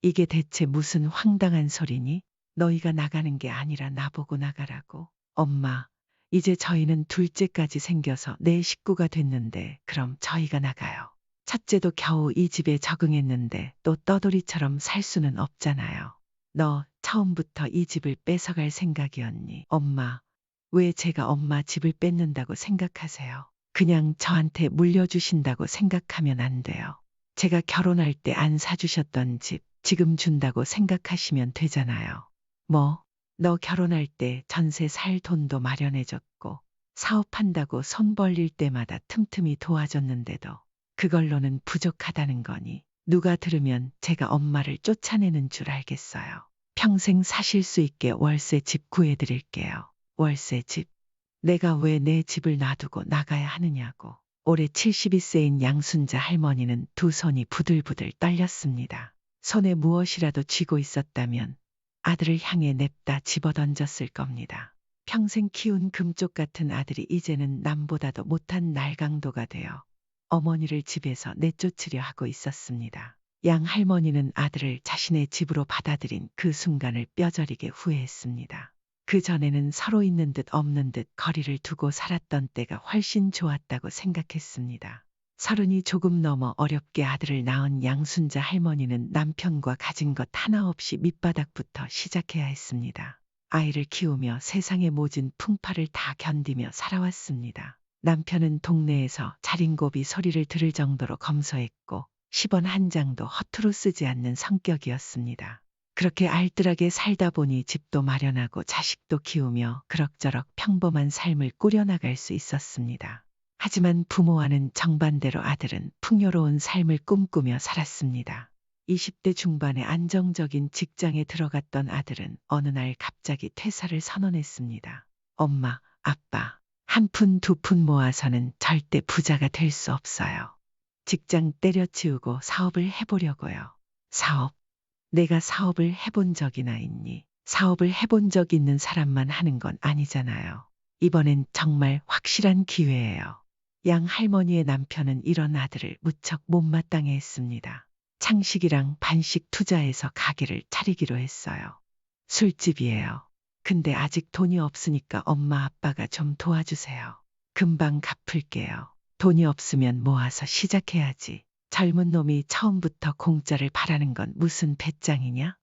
이게 대체 무슨 황당한 소리니? 너희가 나가는 게 아니라 나보고 나가라고. 엄마, 이제 저희는 둘째까지 생겨서 네 식구가 됐는데 그럼 저희가 나가요. 첫째도 겨우 이 집에 적응했는데 또 떠돌이처럼 살 수는 없잖아요. 너 처음부터 이 집을 뺏어갈 생각이었니? 엄마, 왜 제가 엄마 집을 뺏는다고 생각하세요? 그냥 저한테 물려주신다고 생각하면 안 돼요. 제가 결혼할 때 안 사주셨던 집 지금 준다고 생각하시면 되잖아요. 뭐, 너 결혼할 때 전세 살 돈도 마련해줬고 사업한다고 손 벌릴 때마다 틈틈이 도와줬는데도 그걸로는 부족하다는 거니 누가 들으면 제가 엄마를 쫓아내는 줄 알겠어요. 평생 사실 수 있게 월세 집 구해드릴게요. 월세 집. 내가 왜 내 집을 놔두고 나가야 하느냐고. 올해 72세인 양순자 할머니는 두 손이 부들부들 떨렸습니다. 손에 무엇이라도 쥐고 있었다면 아들을 향해 냅다 집어던졌을 겁니다. 평생 키운 금쪽 같은 아들이 이제는 남보다도 못한 날강도가 되어 어머니를 집에서 내쫓으려 하고 있었습니다. 양 할머니는 아들을 자신의 집으로 받아들인 그 순간을 뼈저리게 후회했습니다. 그 전에는 서로 있는 듯 없는 듯 거리를 두고 살았던 때가 훨씬 좋았다고 생각했습니다. 30이 조금 넘어 어렵게 아들을 낳은 양순자 할머니는 남편과 가진 것 하나 없이 밑바닥부터 시작해야 했습니다. 아이를 키우며 세상의 모진 풍파를 다 견디며 살아왔습니다. 남편은 동네에서 자린고비 소리를 들을 정도로 검소했고 10원 한 장도 허투루 쓰지 않는 성격이었습니다. 그렇게 알뜰하게 살다 보니 집도 마련하고 자식도 키우며 그럭저럭 평범한 삶을 꾸려나갈 수 있었습니다. 하지만 부모와는 정반대로 아들은 풍요로운 삶을 꿈꾸며 살았습니다. 20대 중반에 안정적인 직장에 들어갔던 아들은 어느 날 갑자기 퇴사를 선언했습니다. 엄마, 아빠, 한 푼 두 푼 모아서는 절대 부자가 될 수 없어요. 직장 때려치우고 사업을 해보려고요. 사업. 내가 사업을 해본 적이나 있니? 사업을 해본 적 있는 사람만 하는 건 아니잖아요. 이번엔 정말 확실한 기회예요. 양 할머니의 남편은 이런 아들을 무척 못마땅해 했습니다. 창식이랑 반씩 투자해서 가게를 차리기로 했어요. 술집이에요. 근데 아직 돈이 없으니까 엄마 아빠가 좀 도와주세요. 금방 갚을게요. 돈이 없으면 모아서 시작해야지. 젊은 놈이 처음부터 공짜를 바라는 건 무슨 배짱이냐?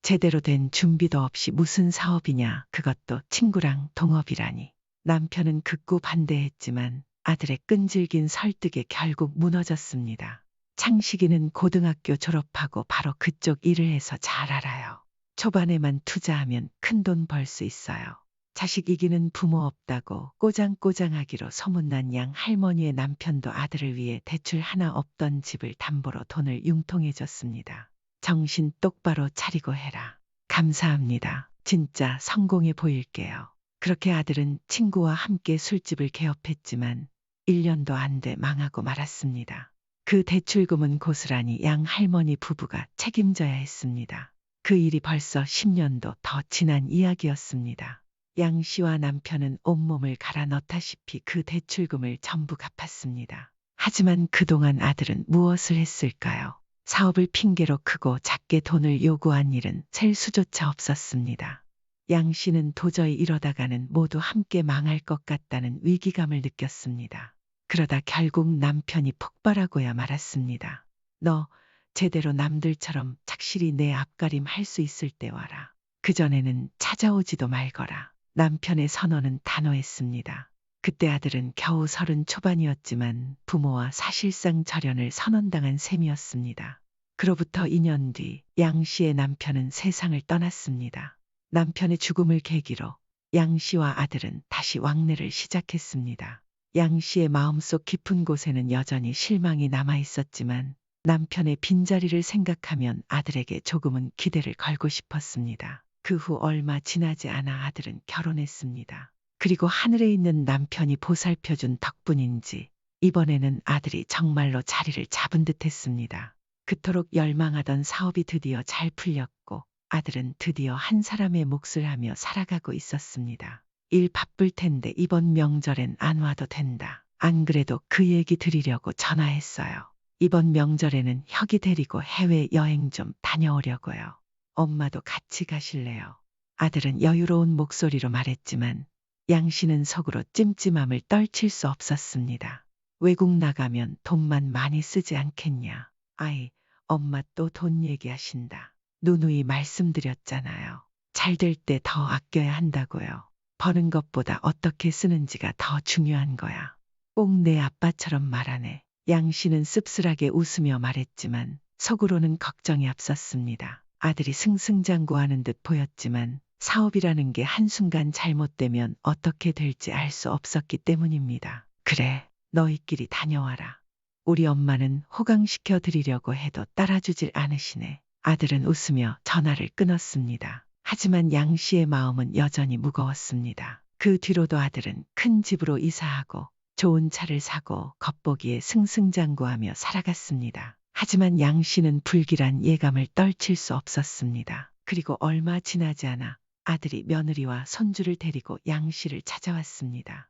제대로 된 준비도 없이 무슨 사업이냐? 그것도 친구랑 동업이라니. 남편은 극구 반대했지만 아들의 끈질긴 설득에 결국 무너졌습니다. 창식이는 고등학교 졸업하고 바로 그쪽 일을 해서 잘 알아요. 초반에만 투자하면 큰 돈 벌 수 있어요. 자식 이기는 부모 없다고 꼬장꼬장하기로 소문난 양 할머니의 남편도 아들을 위해 대출 하나 없던 집을 담보로 돈을 융통해줬습니다. 정신 똑바로 차리고 해라. 감사합니다. 진짜 성공해 보일게요. 그렇게 아들은 친구와 함께 술집을 개업했지만 1년도 안 돼 망하고 말았습니다. 그 대출금은 고스란히 양 할머니 부부가 책임져야 했습니다. 그 일이 벌써 10년도 더 지난 이야기였습니다. 양 씨와 남편은 온몸을 갈아 넣다시피 그 대출금을 전부 갚았습니다. 하지만 그동안 아들은 무엇을 했을까요? 사업을 핑계로 크고 작게 돈을 요구한 일은 셀 수조차 없었습니다. 양 씨는 도저히 이러다가는 모두 함께 망할 것 같다는 위기감을 느꼈습니다. 그러다 결국 남편이 폭발하고야 말았습니다. 너 제대로 남들처럼 착실히 내 앞가림 할 수 있을 때 와라. 그전에는 찾아오지도 말거라. 남편의 선언은 단호했습니다. 그때 아들은 겨우 30 초반이었지만 부모와 사실상 절연을 선언당한 셈이었습니다. 그로부터 2년 뒤 양 씨의 남편은 세상을 떠났습니다. 남편의 죽음을 계기로 양 씨와 아들은 다시 왕래를 시작했습니다. 양 씨의 마음속 깊은 곳에는 여전히 실망이 남아 있었지만 남편의 빈자리를 생각하면 아들에게 조금은 기대를 걸고 싶었습니다. 그 후 얼마 지나지 않아 아들은 결혼했습니다. 그리고 하늘에 있는 남편이 보살펴준 덕분인지 이번에는 아들이 정말로 자리를 잡은 듯 했습니다. 그토록 열망하던 사업이 드디어 잘 풀렸고 아들은 드디어 한 사람의 몫을 하며 살아가고 있었습니다. 일 바쁠 텐데 이번 명절엔 안 와도 된다. 안 그래도 그 얘기 드리려고 전화했어요. 이번 명절에는 혁이 데리고 해외 여행 좀 다녀오려고요. 엄마도 같이 가실래요? 아들은 여유로운 목소리로 말했지만 양 씨는 속으로 찜찜함을 떨칠 수 없었습니다. 외국 나가면 돈만 많이 쓰지 않겠냐. 아이, 엄마 또 돈 얘기하신다. 누누이 말씀드렸잖아요. 잘 될 때 더 아껴야 한다고요. 버는 것보다 어떻게 쓰는지가 더 중요한 거야. 꼭 내 아빠처럼 말하네. 양 씨는 씁쓸하게 웃으며 말했지만 속으로는 걱정이 앞섰습니다. 아들이 승승장구하는 듯 보였지만 사업이라는 게 한순간 잘못되면 어떻게 될지 알 수 없었기 때문입니다. 그래, 너희끼리 다녀와라. 우리 엄마는 호강시켜 드리려고 해도 따라주질 않으시네. 아들은 웃으며 전화를 끊었습니다. 하지만 양 씨의 마음은 여전히 무거웠습니다. 그 뒤로도 아들은 큰 집으로 이사하고 좋은 차를 사고 겉보기에 승승장구하며 살아갔습니다. 하지만 양 씨는 불길한 예감을 떨칠 수 없었습니다. 그리고 얼마 지나지 않아 아들이 며느리와 손주를 데리고 양 씨를 찾아왔습니다.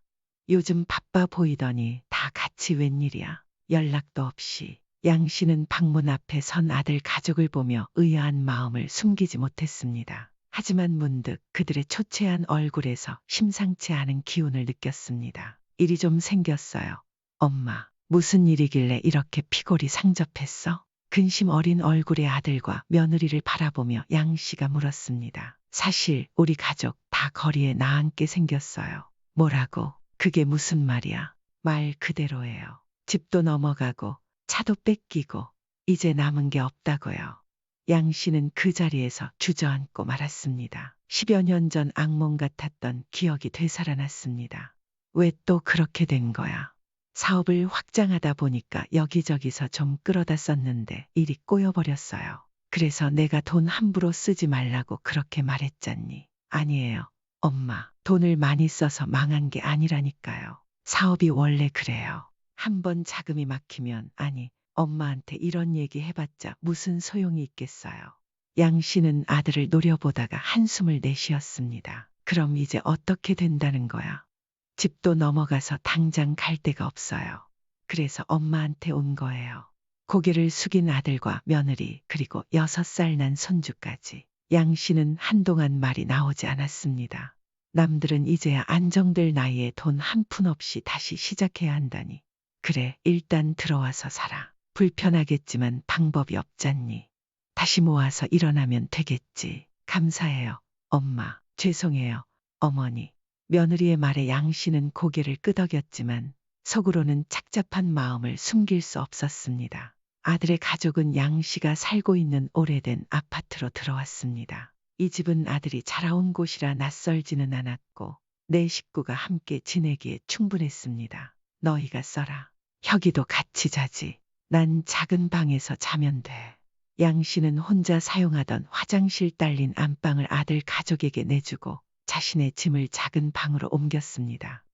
요즘 바빠 보이더니 다 같이 웬일이야. 연락도 없이. 양 씨는 방문 앞에 선 아들 가족을 보며 의아한 마음을 숨기지 못했습니다. 하지만 문득 그들의 초췌한 얼굴에서 심상치 않은 기운을 느꼈습니다. 일이 좀 생겼어요. 엄마, 무슨 일이길래 이렇게 피골이 상접했어? 근심 어린 얼굴의 아들과 며느리를 바라보며 양 씨가 물었습니다. 사실 우리 가족 다 거리에 나앉게 생겼어요. 뭐라고? 그게 무슨 말이야? 말 그대로예요. 집도 넘어가고 차도 뺏기고 이제 남은 게 없다고요. 양 씨는 그 자리에서 주저앉고 말았습니다. 10여 년 전 악몽 같았던 기억이 되살아났습니다. 왜 또 그렇게 된 거야? 사업을 확장하다 보니까 여기저기서 좀 끌어다 썼는데 일이 꼬여버렸어요. 그래서 내가 돈 함부로 쓰지 말라고 그렇게 말했잖니. 아니에요. 엄마, 돈을 많이 써서 망한 게 아니라니까요. 사업이 원래 그래요. 한번 자금이 막히면, 아니, 엄마한테 이런 얘기 해봤자 무슨 소용이 있겠어요. 양 씨는 아들을 노려보다가 한숨을 내쉬었습니다. 그럼 이제 어떻게 된다는 거야? 집도 넘어가서 당장 갈 데가 없어요. 그래서 엄마한테 온 거예요. 고개를 숙인 아들과 며느리 그리고 6살 난 손주까지. 양 씨는 한동안 말이 나오지 않았습니다. 남들은 이제야 안정될 나이에 돈 한 푼 없이 다시 시작해야 한다니. 그래, 일단 들어와서 살아. 불편하겠지만 방법이 없잖니. 다시 모아서 일어나면 되겠지. 감사해요. 엄마, 죄송해요. 어머니. 며느리의 말에 양 씨는 고개를 끄덕였지만 속으로는 착잡한 마음을 숨길 수 없었습니다. 아들의 가족은 양 씨가 살고 있는 오래된 아파트로 들어왔습니다. 이 집은 아들이 자라온 곳이라 낯설지는 않았고 네 식구가 함께 지내기에 충분했습니다. 너희가 써라. 혁이도 같이 자지. 난 작은 방에서 자면 돼. 양 씨는 혼자 사용하던 화장실 딸린 안방을 아들 가족에게 내주고 자신의 짐을 작은 방으로 옮겼습니다.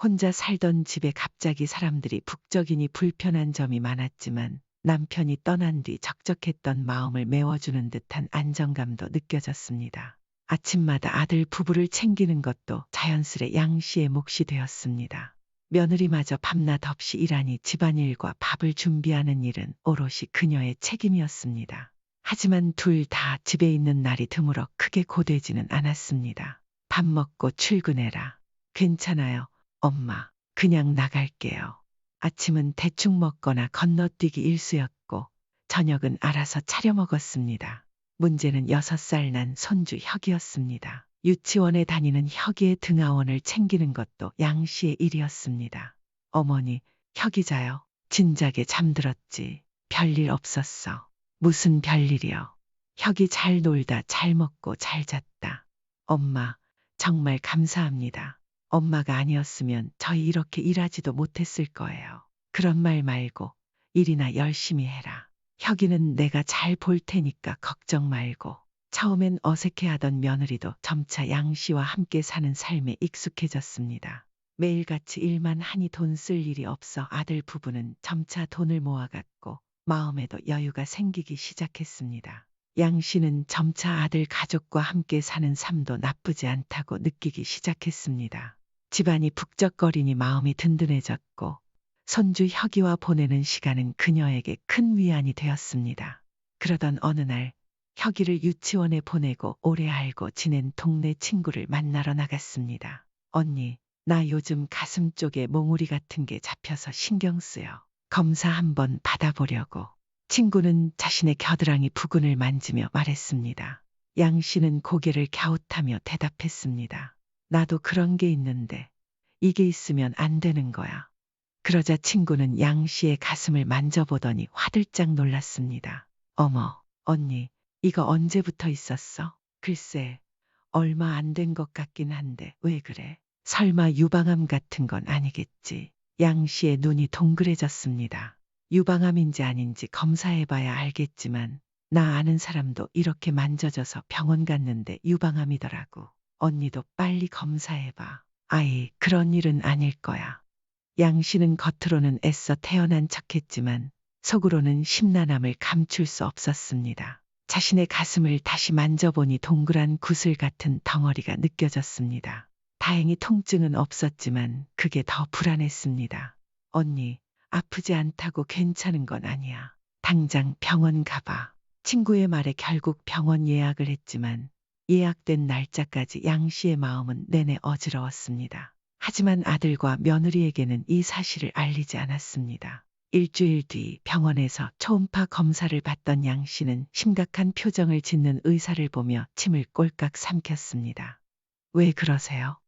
혼자 살던 집에 갑자기 사람들이 북적이니 불편한 점이 많았지만 남편이 떠난 뒤 적적했던 마음을 메워주는 듯한 안정감도 느껴졌습니다. 아침마다 아들 부부를 챙기는 것도 자연스레 양 씨의 몫이 되었습니다. 며느리마저 밤낮 없이 일하니 집안일과 밥을 준비하는 일은 오롯이 그녀의 책임이었습니다. 하지만 둘 다 집에 있는 날이 드물어 크게 고되지는 않았습니다. 밥 먹고 출근해라. 괜찮아요, 엄마. 그냥 나갈게요. 아침은 대충 먹거나 건너뛰기 일쑤였고 저녁은 알아서 차려 먹었습니다. 문제는 6살 난 손주 혁이었습니다. 유치원에 다니는 혁이의 등하원을 챙기는 것도 양 씨의 일이었습니다. 어머니, 혁이 자요. 진작에 잠들었지. 별일 없었어. 무슨 별일이요. 혁이 잘 놀다 잘 먹고 잘 잤다. 엄마, 정말 감사합니다. 엄마가 아니었으면 저희 이렇게 일하지도 못했을 거예요. 그런 말 말고 일이나 열심히 해라. 혁이는 내가 잘 볼 테니까 걱정 말고. 처음엔 어색해하던 며느리도 점차 양 씨와 함께 사는 삶에 익숙해졌습니다. 매일같이 일만 하니 돈 쓸 일이 없어 아들 부부는 점차 돈을 모아갔고 마음에도 여유가 생기기 시작했습니다. 양 씨는 점차 아들 가족과 함께 사는 삶도 나쁘지 않다고 느끼기 시작했습니다. 집안이 북적거리니 마음이 든든해졌고 손주 혁이와 보내는 시간은 그녀에게 큰 위안이 되었습니다. 그러던 어느 날 혁이를 유치원에 보내고 오래 알고 지낸 동네 친구를 만나러 나갔습니다. 언니, 나 요즘 가슴 쪽에 몽우리 같은 게 잡혀서 신경 쓰여. 검사 한번 받아보려고. 친구는 자신의 겨드랑이 부근을 만지며 말했습니다. 양 씨는 고개를 갸웃하며 대답했습니다. 나도 그런 게 있는데 이게 있으면 안 되는 거야. 그러자 친구는 양 씨의 가슴을 만져보더니 화들짝 놀랐습니다. 어머, 언니, 이거 언제부터 있었어? 글쎄, 얼마 안 된 것 같긴 한데 왜 그래? 설마 유방암 같은 건 아니겠지? 양 씨의 눈이 동그래졌습니다. 유방암인지 아닌지 검사해봐야 알겠지만 나 아는 사람도 이렇게 만져져서 병원 갔는데 유방암이더라고. 언니도 빨리 검사해봐. 아이, 그런 일은 아닐 거야. 양 씨는 겉으로는 애써 태어난 척했지만 속으로는 심란함을 감출 수 없었습니다. 자신의 가슴을 다시 만져보니 동그란 구슬 같은 덩어리가 느껴졌습니다. 다행히 통증은 없었지만 그게 더 불안했습니다. 언니, 아프지 않다고 괜찮은 건 아니야. 당장 병원 가봐. 친구의 말에 결국 병원 예약을 했지만 예약된 날짜까지 양 씨의 마음은 내내 어지러웠습니다. 하지만 아들과 며느리에게는 이 사실을 알리지 않았습니다. 일주일 뒤 병원에서 초음파 검사를 받던 양 씨는 심각한 표정을 짓는 의사를 보며 침을 꼴깍 삼켰습니다. 왜 그러세요?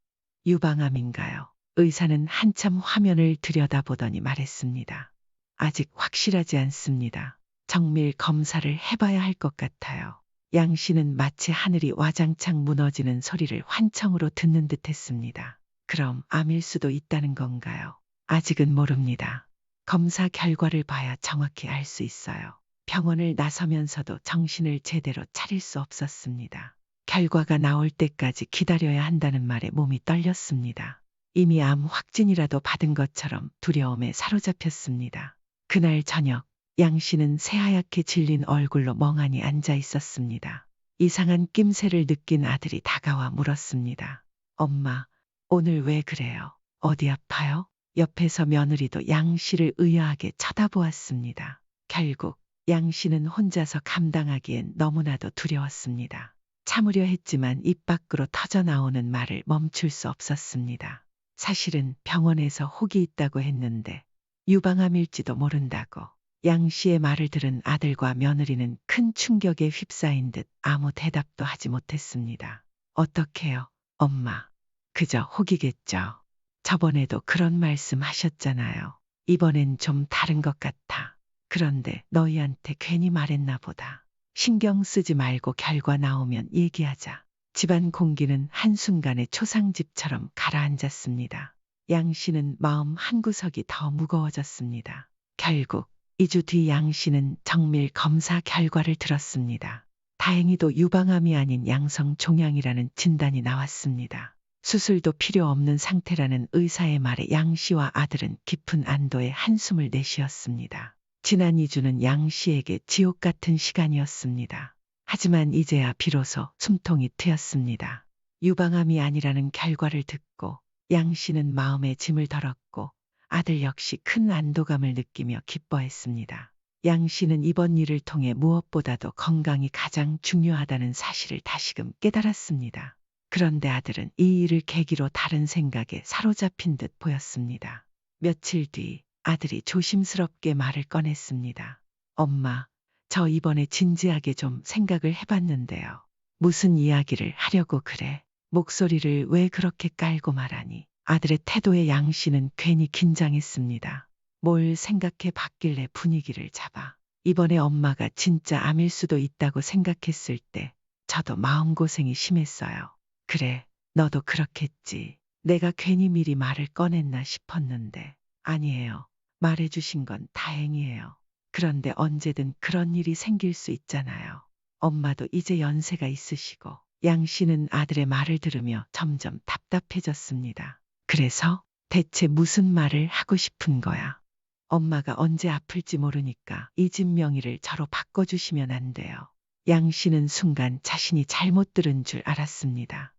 유방암인가요? 의사는 한참 화면을 들여다보더니 말했습니다. 아직 확실하지 않습니다. 정밀 검사를 해봐야 할 것 같아요. 양 씨는 마치 하늘이 와장창 무너지는 소리를 환청으로 듣는 듯 했습니다. 그럼 암일 수도 있다는 건가요? 아직은 모릅니다. 검사 결과를 봐야 정확히 알 수 있어요. 병원을 나서면서도 정신을 제대로 차릴 수 없었습니다. 결과가 나올 때까지 기다려야 한다는 말에 몸이 떨렸습니다. 이미 암 확진이라도 받은 것처럼 두려움에 사로잡혔습니다. 그날 저녁, 양 씨는 새하얗게 질린 얼굴로 멍하니 앉아 있었습니다. 이상한 낌새를 느낀 아들이 다가와 물었습니다. 엄마, 오늘 왜 그래요? 어디 아파요? 옆에서 며느리도 양 씨를 의아하게 쳐다보았습니다. 결국 양 씨는 혼자서 감당하기엔 너무나도 두려웠습니다. 참으려 했지만 입 밖으로 터져나오는 말을 멈출 수 없었습니다. 사실은 병원에서 혹이 있다고 했는데 유방암일지도 모른다고. 양 씨의 말을 들은 아들과 며느리는 큰 충격에 휩싸인 듯 아무 대답도 하지 못했습니다. 어떡해요, 엄마. 그저 혹이겠죠. 저번에도 그런 말씀 하셨잖아요. 이번엔 좀 다른 것 같아. 그런데 너희한테 괜히 말했나 보다. 신경 쓰지 말고 결과 나오면 얘기하자. 집안 공기는 한순간에 초상집처럼 가라앉았습니다. 양 씨는 마음 한구석이 더 무거워졌습니다. 결국 2주 뒤 양 씨는 정밀 검사 결과를 들었습니다. 다행히도 유방암이 아닌 양성 종양이라는 진단이 나왔습니다. 수술도 필요 없는 상태라는 의사의 말에 양 씨와 아들은 깊은 안도의 한숨을 내쉬었습니다. 지난 2주는 양 씨에게 지옥 같은 시간이었습니다. 하지만 이제야 비로소 숨통이 트였습니다. 유방암이 아니라는 결과를 듣고 양 씨는 마음에 짐을 덜었고 아들 역시 큰 안도감을 느끼며 기뻐했습니다. 양 씨는 이번 일을 통해 무엇보다도 건강이 가장 중요하다는 사실을 다시금 깨달았습니다. 그런데 아들은 이 일을 계기로 다른 생각에 사로잡힌 듯 보였습니다. 며칠 뒤 아들이 조심스럽게 말을 꺼냈습니다. 엄마, 저 이번에 진지하게 좀 생각을 해봤는데요. 무슨 이야기를 하려고 그래? 목소리를 왜 그렇게 깔고 말하니? 아들의 태도에 양 씨는 괜히 긴장했습니다. 뭘 생각해 봤길래 분위기를 잡아. 이번에 엄마가 진짜 암일 수도 있다고 생각했을 때 저도 마음고생이 심했어요. 그래, 너도 그렇겠지. 내가 괜히 미리 말을 꺼냈나 싶었는데. 아니에요. 말해주신 건 다행이에요. 그런데 언제든 그런 일이 생길 수 있잖아요. 엄마도 이제 연세가 있으시고. 양 씨는 아들의 말을 들으며 점점 답답해졌습니다. 그래서 대체 무슨 말을 하고 싶은 거야? 엄마가 언제 아플지 모르니까 이 집 명의를 저로 바꿔주시면 안 돼요. 양 씨는 순간 자신이 잘못 들은 줄 알았습니다.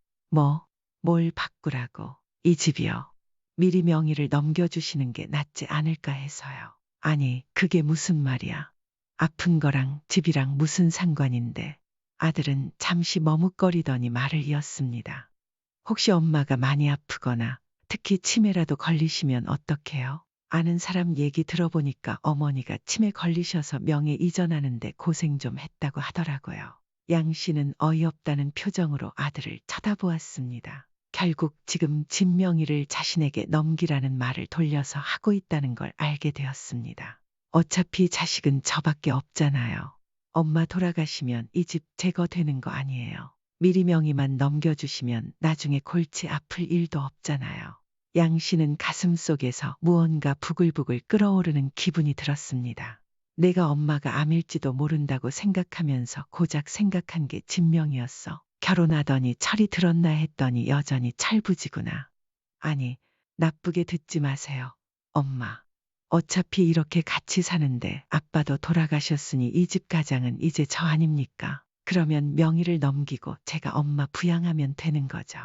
뭘 바꾸라고? 이 집이요. 미리 명의를 넘겨주시는 게 낫지 않을까 해서요. 아니, 그게 무슨 말이야. 아픈 거랑 집이랑 무슨 상관인데. 아들은 잠시 머뭇거리더니 말을 이었습니다. 혹시 엄마가 많이 아프거나 특히 치매라도 걸리시면 어떡해요? 아는 사람 얘기 들어보니까 어머니가 치매 걸리셔서 명예 이전하는데 고생 좀 했다고 하더라고요. 양 씨는 어이없다는 표정으로 아들을 쳐다보았습니다. 결국 지금 집 명의를 자신에게 넘기라는 말을 돌려서 하고 있다는 걸 알게 되었습니다. 어차피 자식은 저밖에 없잖아요. 엄마 돌아가시면 이 집 제거되는 거 아니에요. 미리 명의만 넘겨주시면 나중에 골치 아플 일도 없잖아요. 양 씨는 가슴속에서 무언가 부글부글 끓어오르는 기분이 들었습니다. 내가 엄마가 암일지도 모른다고 생각하면서 고작 생각한 게 진명이었어. 결혼하더니 철이 들었나 했더니 여전히 철부지구나. 아니, 나쁘게 듣지 마세요. 엄마. 어차피 이렇게 같이 사는데 아빠도 돌아가셨으니 이 집 가장은 이제 저 아닙니까? 그러면 명의를 넘기고 제가 엄마 부양하면 되는 거죠.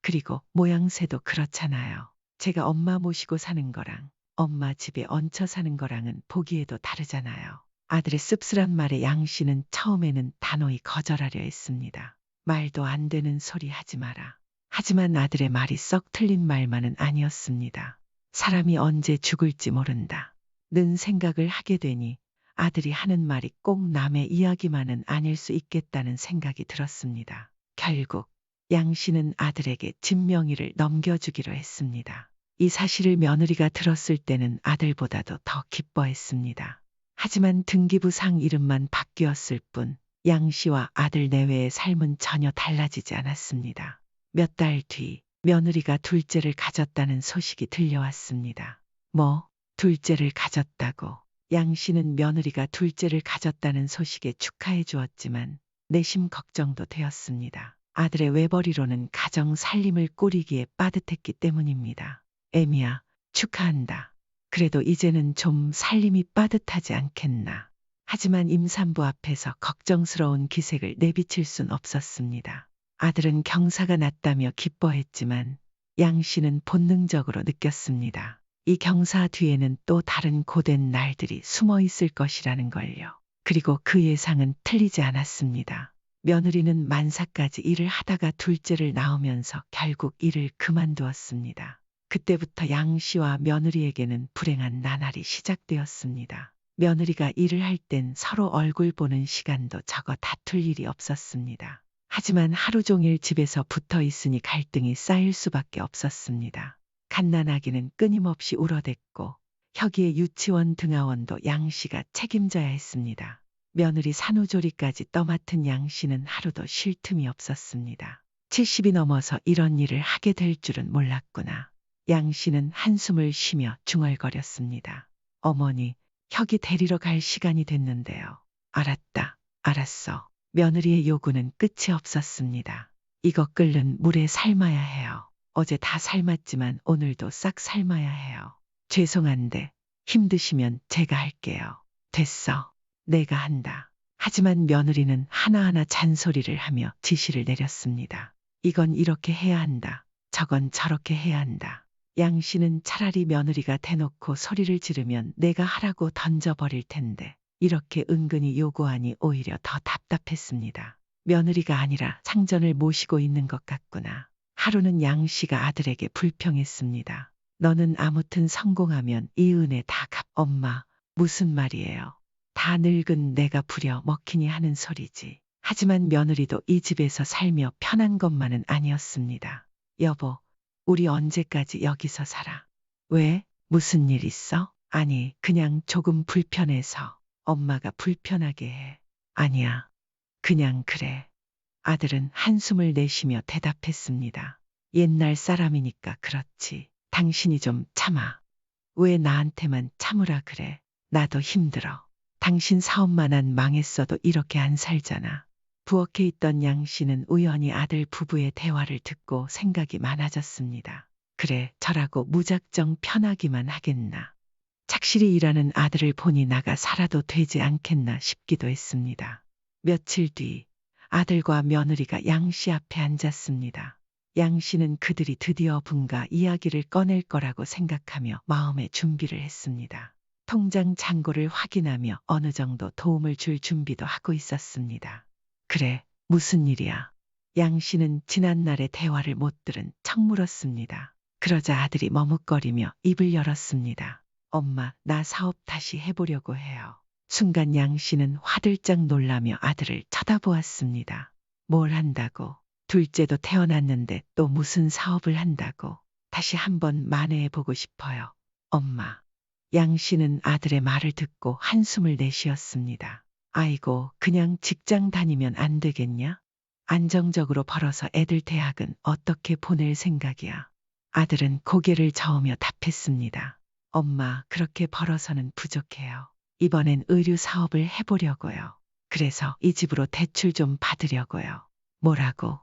그리고 모양새도 그렇잖아요. 제가 엄마 모시고 사는 거랑 엄마 집에 얹혀 사는 거랑은 보기에도 다르잖아요. 아들의 씁쓸한 말에 양 씨는 처음에는 단호히 거절하려 했습니다. 말도 안 되는 소리 하지 마라. 하지만 아들의 말이 썩 틀린 말만은 아니었습니다. 사람이 언제 죽을지 모른다. 는 생각을 하게 되니 아들이 하는 말이 꼭 남의 이야기만은 아닐 수 있겠다는 생각이 들었습니다. 결국 양 씨는 아들에게 집 명의를 넘겨주기로 했습니다. 이 사실을 며느리가 들었을 때는 아들보다도 더 기뻐했습니다. 하지만 등기부상 이름만 바뀌었을 뿐 양 씨와 아들 내외의 삶은 전혀 달라지지 않았습니다. 몇 달 뒤 며느리가 둘째를 가졌다는 소식이 들려왔습니다. 뭐, 둘째를 가졌다고. 양 씨는 며느리가 둘째를 가졌다는 소식에 축하해 주었지만 내심 걱정도 되었습니다. 아들의 외벌이로는 가정 살림을 꾸리기에 빠듯했기 때문입니다. 애미야, 축하한다. 그래도 이제는 좀 살림이 빠듯하지 않겠나. 하지만 임산부 앞에서 걱정스러운 기색을 내비칠 순 없었습니다. 아들은 경사가 났다며 기뻐했지만 양 씨는 본능적으로 느꼈습니다. 이 경사 뒤에는 또 다른 고된 날들이 숨어 있을 것이라는 걸요. 그리고 그 예상은 틀리지 않았습니다. 며느리는 만사까지 일을 하다가 둘째를 낳으면서 결국 일을 그만두었습니다. 그때부터 양 씨와 며느리에게는 불행한 나날이 시작되었습니다. 며느리가 일을 할 땐 서로 얼굴 보는 시간도 적어 다툴 일이 없었습니다. 하지만 하루 종일 집에서 붙어 있으니 갈등이 쌓일 수밖에 없었습니다. 갓난아기는 끊임없이 울어댔고 혁이의 유치원 등하원도 양 씨가 책임져야 했습니다. 며느리 산후조리까지 떠맡은 양 씨는 하루도 쉴 틈이 없었습니다. 70이 넘어서 이런 일을 하게 될 줄은 몰랐구나. 양 씨는 한숨을 쉬며 중얼거렸습니다. 어머니, 혁이 데리러 갈 시간이 됐는데요. 알았다, 알았어. 며느리의 요구는 끝이 없었습니다. 이거 끓는 물에 삶아야 해요. 어제 다 삶았지만 오늘도 싹 삶아야 해요. 죄송한데 힘드시면 제가 할게요. 됐어. 내가 한다. 하지만 며느리는 하나하나 잔소리를 하며 지시를 내렸습니다. 이건 이렇게 해야 한다. 저건 저렇게 해야 한다. 양 씨는 차라리 며느리가 대놓고 소리를 지르면 내가 하라고 던져버릴 텐데 이렇게 은근히 요구하니 오히려 더 답답했습니다. 며느리가 아니라 상전을 모시고 있는 것 같구나. 하루는 양 씨가 아들에게 불평했습니다. 너는 아무튼 성공하면 이 은혜 다 갚. 엄마, 무슨 말이에요. 다 늙은 내가 부려 먹히니 하는 소리지. 하지만 며느리도 이 집에서 살며 편한 것만은 아니었습니다. 여보, 우리 언제까지 여기서 살아? 왜? 무슨 일 있어? 아니, 그냥 조금 불편해서. 엄마가 불편하게 해. 아니야. 그냥 그래. 아들은 한숨을 내쉬며 대답했습니다. 옛날 사람이니까 그렇지. 당신이 좀 참아. 왜 나한테만 참으라 그래. 나도 힘들어. 당신 사업만한 망했어도 이렇게 안 살잖아. 부엌에 있던 양 씨는 우연히 아들 부부의 대화를 듣고 생각이 많아졌습니다. 그래, 저라고 무작정 편하기만 하겠나. 착실히 일하는 아들을 보니 나가 살아도 되지 않겠나 싶기도 했습니다. 며칠 뒤 아들과 며느리가 양 씨 앞에 앉았습니다. 양 씨는 그들이 드디어 분가 이야기를 꺼낼 거라고 생각하며 마음의 준비를 했습니다. 통장 잔고를 확인하며 어느 정도 도움을 줄 준비도 하고 있었습니다. 그래, 무슨 일이야? 양 씨는 지난날의 대화를 못 들은 척 물었습니다. 그러자 아들이 머뭇거리며 입을 열었습니다. 엄마, 나 사업 다시 해보려고 해요. 순간 양 씨는 화들짝 놀라며 아들을 쳐다보았습니다. 뭘 한다고? 둘째도 태어났는데 또 무슨 사업을 한다고? 다시 한번 만회해보고 싶어요. 엄마. 양 씨는 아들의 말을 듣고 한숨을 내쉬었습니다. 아이고, 그냥 직장 다니면 안 되겠냐? 안정적으로 벌어서 애들 대학은 어떻게 보낼 생각이야? 아들은 고개를 저으며 답했습니다. 엄마, 그렇게 벌어서는 부족해요. 이번엔 의류 사업을 해보려고요. 그래서 이 집으로 대출 좀 받으려고요. 뭐라고?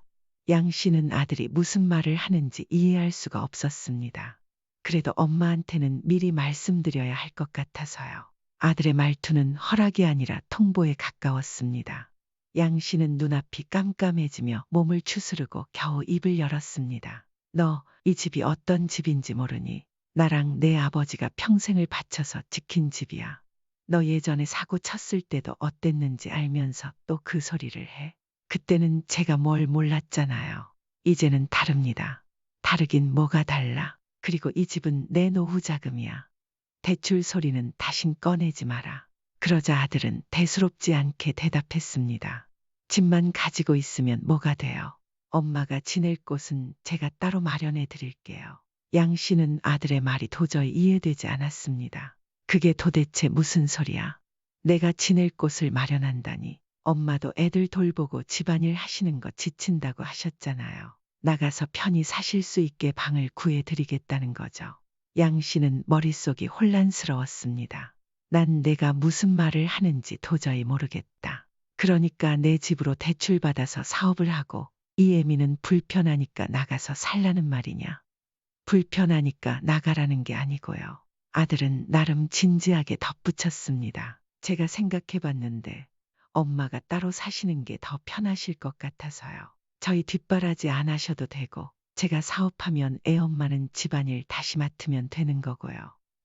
양 씨는 아들이 무슨 말을 하는지 이해할 수가 없었습니다. 그래도 엄마한테는 미리 말씀드려야 할 것 같아서요. 아들의 말투는 허락이 아니라 통보에 가까웠습니다. 양 씨는 눈앞이 깜깜해지며 몸을 추스르고 겨우 입을 열었습니다. 너, 이 집이 어떤 집인지 모르니? 나랑 내 아버지가 평생을 바쳐서 지킨 집이야. 너 예전에 사고 쳤을 때도 어땠는지 알면서 또 그 소리를 해? 그때는 제가 뭘 몰랐잖아요. 이제는 다릅니다. 다르긴 뭐가 달라. 그리고 이 집은 내 노후 자금이야. 대출 소리는 다신 꺼내지 마라. 그러자 아들은 대수롭지 않게 대답했습니다. 집만 가지고 있으면 뭐가 돼요? 엄마가 지낼 곳은 제가 따로 마련해 드릴게요. 양 씨는 아들의 말이 도저히 이해되지 않았습니다. 그게 도대체 무슨 소리야? 내가 지낼 곳을 마련한다니. 엄마도 애들 돌보고 집안일 하시는 거 지친다고 하셨잖아요. 나가서 편히 사실 수 있게 방을 구해드리겠다는 거죠. 양 씨는 머릿속이 혼란스러웠습니다. 난 내가 무슨 말을 하는지 도저히 모르겠다. 그러니까 내 집으로 대출받아서 사업을 하고 이애미는 불편하니까 나가서 살라는 말이냐. 불편하니까 나가라는 게 아니고요. 아들은 나름 진지하게 덧붙였습니다. 제가 생각해봤는데 엄마가 따로 사시는 게 더 편하실 것 같아서요. 저희 뒷바라지 안 하셔도 되고 제가 사업하면 애엄마는 집안일 다시 맡으면 되는 거고요.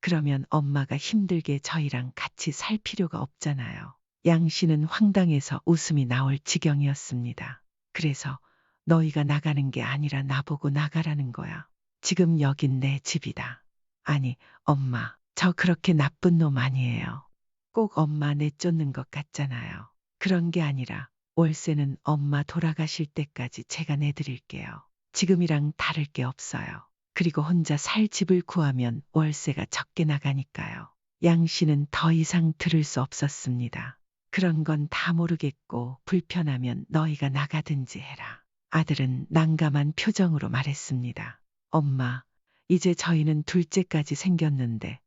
그러면 엄마가 힘들게 저희랑 같이 살 필요가 없잖아요. 양 씨는 황당해서 웃음이 나올 지경이었습니다. 그래서 너희가 나가는 게 아니라 나보고 나가라는 거야. 지금 여긴 내 집이다. 아니, 엄마, 저 그렇게 나쁜 놈 아니에요. 꼭 엄마 내쫓는 것 같잖아요. 그런 게 아니라 월세는 엄마 돌아가실 때까지 제가 내드릴게요. 지금이랑 다를 게 없어요. 그리고 혼자 살 집을 구하면 월세가 적게 나가니까요. 양 씨는 더 이상 들을 수 없었습니다. 그런 건 다 모르겠고 불편하면 너희가 나가든지 해라. 아들은 난감한 표정으로 말했습니다. 엄마, 이제 저희는 둘째까지 생겼는데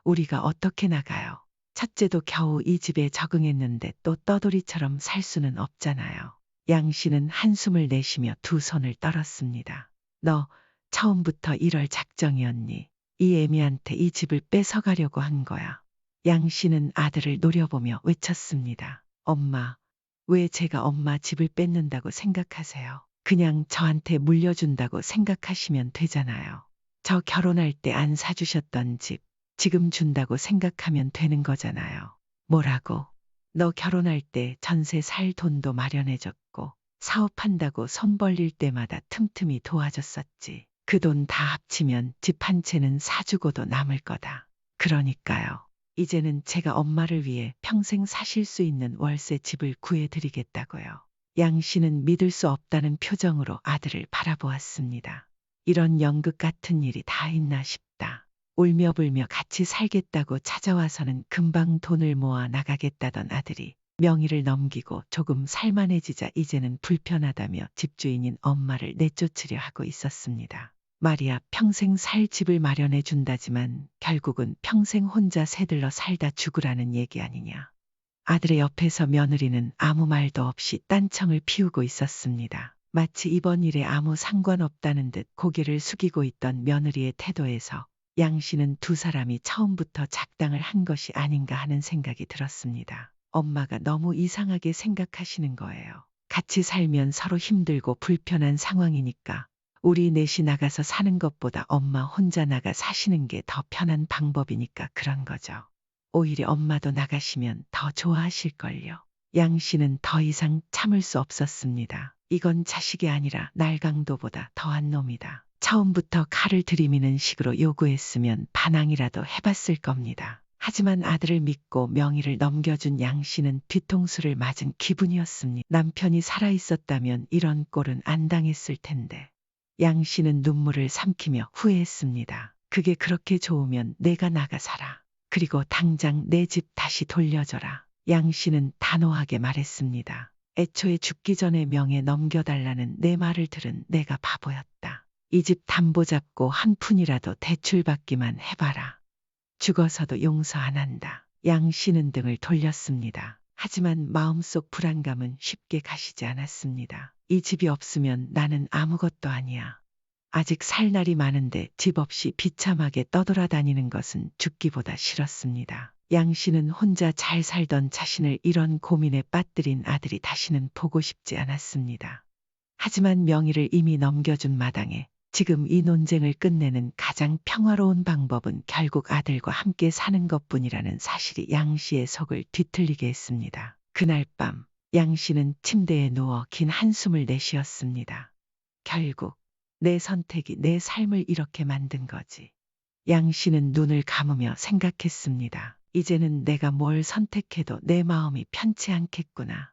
우리가 어떻게 나가요? 첫째도 겨우 이 집에 적응했는데 또 떠돌이처럼 살 수는 없잖아요. 양 씨는 한숨을 내쉬며 두 손을 떨었습니다. 너 처음부터 이럴 작정이었니? 이 애미한테 이 집을 뺏어가려고 한 거야. 양 씨는 아들을 노려보며 외쳤습니다. 엄마, 왜 제가 엄마 집을 뺏는다고 생각하세요? 그냥 저한테 물려준다고 생각하시면 되잖아요. 저 결혼할 때 안 사주셨던 집, 지금 준다고 생각하면 되는 거잖아요. 뭐라고? 너 결혼할 때 전세 살 돈도 마련해줬고 사업한다고 손 벌릴 때마다 틈틈이 도와줬었지. 그 돈 다 합치면 집 한 채는 사주고도 남을 거다. 그러니까요. 이제는 제가 엄마를 위해 평생 사실 수 있는 월세 집을 구해드리겠다고요. 양 씨는 믿을 수 없다는 표정으로 아들을 바라보았습니다. 이런 연극 같은 일이 다 있나 싶다. 울며 불며 같이 살겠다고 찾아와서는 금방 돈을 모아 나가겠다던 아들이 명의를 넘기고 조금 살만해지자 이제는 불편하다며 집주인인 엄마를 내쫓으려 하고 있었습니다. 말이야 평생 살 집을 마련해 준다지만 결국은 평생 혼자 새들러 살다 죽으라는 얘기 아니냐. 아들의 옆에서 며느리는 아무 말도 없이 딴청을 피우고 있었습니다. 마치 이번 일에 아무 상관없다는 듯 고개를 숙이고 있던 며느리의 태도에서 양 씨는 두 사람이 처음부터 작당을 한 것이 아닌가 하는 생각이 들었습니다. 엄마가 너무 이상하게 생각하시는 거예요. 같이 살면 서로 힘들고 불편한 상황이니까 우리 넷이 나가서 사는 것보다 엄마 혼자 나가 사시는 게 더 편한 방법이니까 그런 거죠. 오히려 엄마도 나가시면 더 좋아하실걸요. 양 씨는 더 이상 참을 수 없었습니다. 이건 자식이 아니라 날강도보다 더한 놈이다. 처음부터 칼을 들이미는 식으로 요구했으면 반항이라도 해봤을 겁니다. 하지만 아들을 믿고 명의를 넘겨준 양 씨는 뒤통수를 맞은 기분이었습니다. 남편이 살아있었다면 이런 꼴은 안 당했을 텐데. 양 씨는 눈물을 삼키며 후회했습니다. 그게 그렇게 좋으면 내가 나가 살아. 그리고 당장 내 집 다시 돌려줘라. 양 씨는 단호하게 말했습니다. 애초에 죽기 전에 명예 넘겨달라는 내 말을 들은 내가 바보였다. 이 집 담보 잡고 한 푼이라도 대출받기만 해봐라. 죽어서도 용서 안 한다. 양 씨는 등을 돌렸습니다. 하지만 마음속 불안감은 쉽게 가시지 않았습니다. 이 집이 없으면 나는 아무것도 아니야. 아직 살 날이 많은데 집 없이 비참하게 떠돌아다니는 것은 죽기보다 싫었습니다. 양 씨는 혼자 잘 살던 자신을 이런 고민에 빠뜨린 아들이 다시는 보고 싶지 않았습니다. 하지만 명의를 이미 넘겨준 마당에 지금 이 논쟁을 끝내는 가장 평화로운 방법은 결국 아들과 함께 사는 것뿐이라는 사실이 양 씨의 속을 뒤틀리게 했습니다. 그날 밤 양 씨는 침대에 누워 긴 한숨을 내쉬었습니다. 결국 내 선택이 내 삶을 이렇게 만든 거지. 양 씨는 눈을 감으며 생각했습니다. 이제는 내가 뭘 선택해도 내 마음이 편치 않겠구나.